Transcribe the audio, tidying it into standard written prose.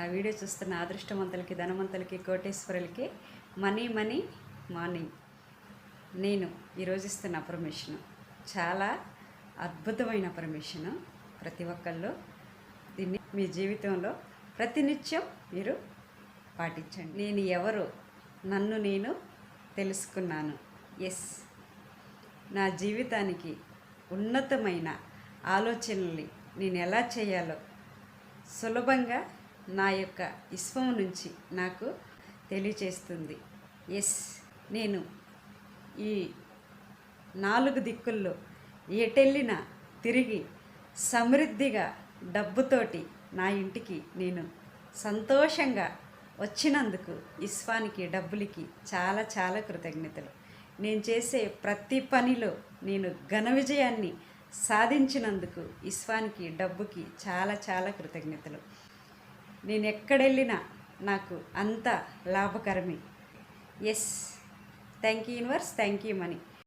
ఆ వీడియో చూస్తున్న అదృష్టవంతులకి, ధనవంతులకి, కోటేశ్వరులకి money money morning. నేను ఈరోజు ఇస్తున్న పర్మిషను చాలా అద్భుతమైన పర్మిషను. ప్రతి ఒక్కళ్ళు దీన్ని మీ జీవితంలో ప్రతినిత్యం మీరు పాటించండి. నేను ఎవరు, నన్ను నేను తెలుసుకున్నాను. ఎస్, నా జీవితానికి ఉన్నతమైన ఆలోచనల్ని నేను ఎలా చేయాలో సులభంగా నా యొక్క విశ్వం నుంచి నాకు తెలియచేస్తుంది. ఎస్, నేను ఈ 4 దిక్కుల్లో ఎటెళ్ళినా తిరిగి సమృద్ధిగా డబ్బుతోటి నా ఇంటికి నేను సంతోషంగా వచ్చినందుకు విశ్వానికి, డబ్బులకి చాలా చాలా కృతజ్ఞతలు. నేను చేసే ప్రతి పనిలో నేను ఘన విజయాన్ని సాధించినందుకు విశ్వానికి, డబ్బుకి చాలా చాలా కృతజ్ఞతలు. నేను ఎక్కడెళ్ళినా నాకు అంత లాభకరమే. Yes, thank you universe, thank you money.